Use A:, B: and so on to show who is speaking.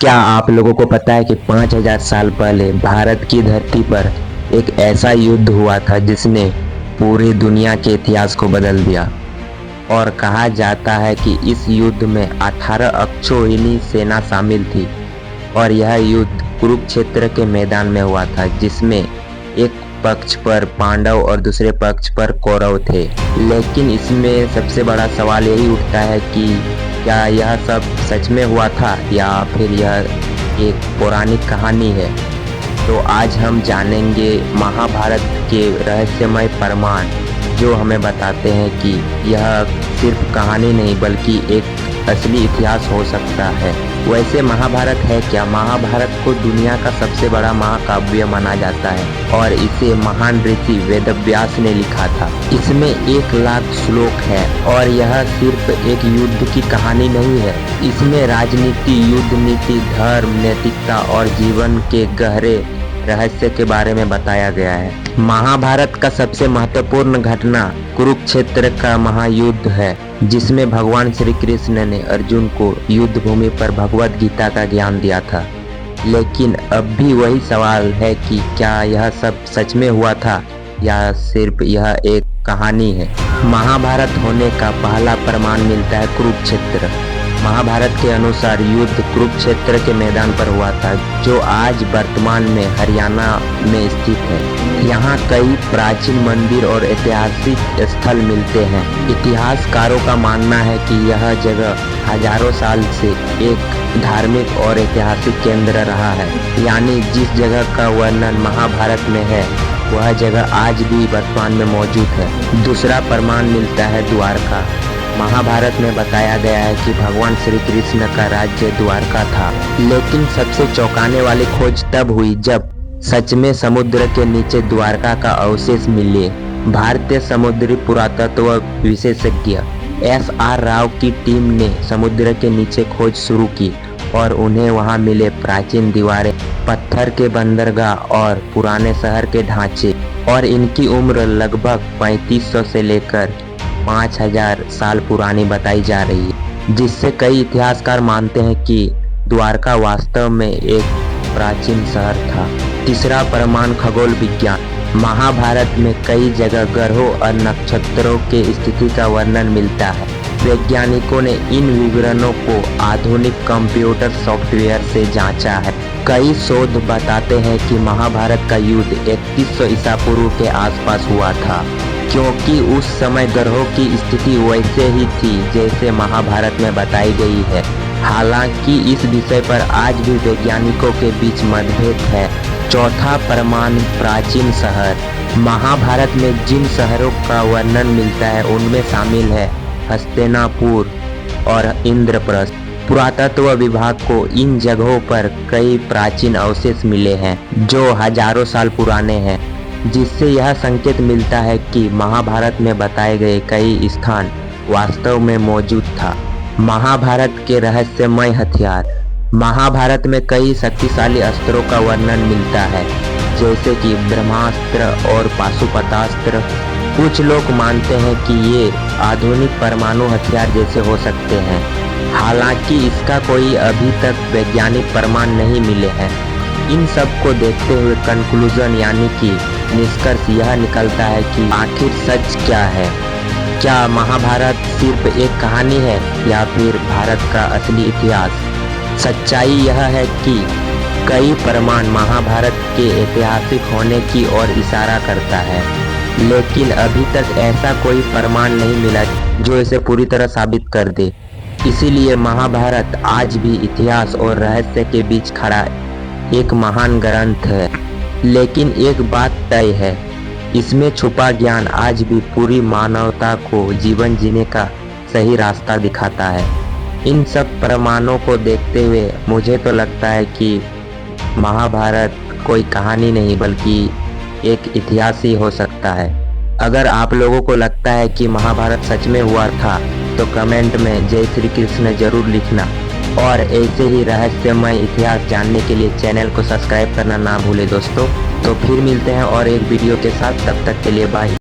A: क्या आप लोगों को पता है कि 5000 साल पहले भारत की धरती पर एक ऐसा युद्ध हुआ था जिसने पूरी दुनिया के इतिहास को बदल दिया। और कहा जाता है कि इस युद्ध में 18 अक्षौहिणी सेना शामिल थी और यह युद्ध कुरुक्षेत्र के मैदान में हुआ था, जिसमें एक पक्ष पर पांडव और दूसरे पक्ष पर कौरव थे। लेकिन इसमें सबसे बड़ा सवाल यही उठता है कि क्या यह सब सच में हुआ था या फिर यह एक पौराणिक कहानी है। तो आज हम जानेंगे महाभारत के रहस्यमय प्रमाण, जो हमें बताते हैं कि यह सिर्फ कहानी नहीं बल्कि एक असली इतिहास हो सकता है। वैसे महाभारत है क्या? महाभारत को दुनिया का सबसे बड़ा महाकाव्य माना जाता है और इसे महान ऋषि वेदव्यास ने लिखा था। इसमें 1,00,000 श्लोक है और यह सिर्फ एक युद्ध की कहानी नहीं है। इसमें राजनीति, युद्ध नीति, धर्म, नैतिकता और जीवन के गहरे रहस्य के बारे में बताया गया है। महाभारत का सबसे महत्वपूर्ण घटना कुरुक्षेत्र का महायुद्ध है, जिसमें भगवान श्री कृष्ण ने अर्जुन को युद्ध भूमि पर भगवद गीता का ज्ञान दिया था। लेकिन अब भी वही सवाल है कि क्या यह सब सच में हुआ था या सिर्फ यह एक कहानी है। महाभारत होने का पहला प्रमाण मिलता है कुरुक्षेत्र। महाभारत के अनुसार युद्ध कुरुक्षेत्र के मैदान पर हुआ था, जो आज वर्तमान में हरियाणा में स्थित है। यहाँ कई प्राचीन मंदिर और ऐतिहासिक स्थल मिलते हैं। इतिहासकारों का मानना है कि यह जगह हजारों साल से एक धार्मिक और ऐतिहासिक केंद्र रहा है। यानी जिस जगह का वर्णन महाभारत में है, वह जगह आज भी वर्तमान में मौजूद है। दूसरा प्रमाण मिलता है द्वारका। महाभारत में बताया गया है कि भगवान श्री कृष्ण का राज्य द्वारका था। लेकिन सबसे चौंकाने वाली खोज तब हुई जब सच में समुद्र के नीचे द्वारका का अवशेष मिले। भारतीय समुद्री पुरातत्व विशेषज्ञ SR राव की टीम ने समुद्र के नीचे खोज शुरू की और उन्हें वहां मिले प्राचीन दीवारें, पत्थर के बंदरगाह और पुराने शहर के ढांचे, और इनकी उम्र लगभग 3500 से लेकर 5000 साल पुरानी बताई जा रही है, जिससे कई इतिहासकार मानते हैं कि द्वारका वास्तव में एक प्राचीन शहर था। तीसरा प्रमाण खगोल विज्ञान। महाभारत में कई जगह ग्रहों और नक्षत्रों के स्थिति का वर्णन मिलता है। वैज्ञानिकों ने इन विवरणों को आधुनिक कंप्यूटर सॉफ्टवेयर से जांचा है। कई शोध बताते हैं कि महाभारत का युद्ध 3100 ईसा पूर्व के आसपास हुआ था, क्योंकि उस समय ग्रहों की स्थिति वैसे ही थी जैसे महाभारत में बताई गई है। हालांकि इस विषय पर आज भी वैज्ञानिकों के बीच मतभेद है। चौथा प्रमाण प्राचीन शहर। महाभारत में जिन शहरों का वर्णन मिलता है उनमें शामिल है हस्तिनापुर और इंद्रप्रस्थ। पुरातत्व विभाग को इन जगहों पर कई प्राचीन अवशेष मिले हैं जो हजारों साल पुराने हैं, जिससे यह संकेत मिलता है कि महाभारत में बताए गए कई स्थान वास्तव में मौजूद था। महाभारत के रहस्यमय हथियार। महाभारत में कई शक्तिशाली अस्त्रों का वर्णन मिलता है, जैसे कि ब्रह्मास्त्र और पाशुपतास्त्र। कुछ लोग मानते हैं कि ये आधुनिक परमाणु हथियार जैसे हो सकते हैं। हालांकि इसका कोई अभी तक वैज्ञानिक प्रमाण नहीं मिले हैं। इन सब को देखते हुए कंक्लूजन यानी कि निष्कर्ष यह निकलता है कि आखिर सच क्या है। क्या महाभारत सिर्फ एक कहानी है या फिर भारत का असली इतिहास? सच्चाई यह है कि कई प्रमाण महाभारत के ऐतिहासिक होने की ओर इशारा करता है, लेकिन अभी तक ऐसा कोई प्रमाण नहीं मिला जो इसे पूरी तरह साबित कर दे। इसीलिए महाभारत आज भी इतिहास और रहस्य के बीच खड़ा एक महान ग्रंथ है। लेकिन एक बात तय है, इसमें छुपा ज्ञान आज भी पूरी मानवता को जीवन जीने का सही रास्ता दिखाता है। इन सब प्रमाणों को देखते हुए मुझे तो लगता है कि महाभारत कोई कहानी नहीं बल्कि एक इतिहास ही हो सकता है। अगर आप लोगों को लगता है कि महाभारत सच में हुआ था तो कमेंट में जय श्री कृष्ण जरूर लिखना, और ऐसे ही रहस्यमय इतिहास जानने के लिए चैनल को सब्सक्राइब करना ना भूले दोस्तों। तो फिर मिलते हैं और एक वीडियो के साथ, तब तक के लिए बाय।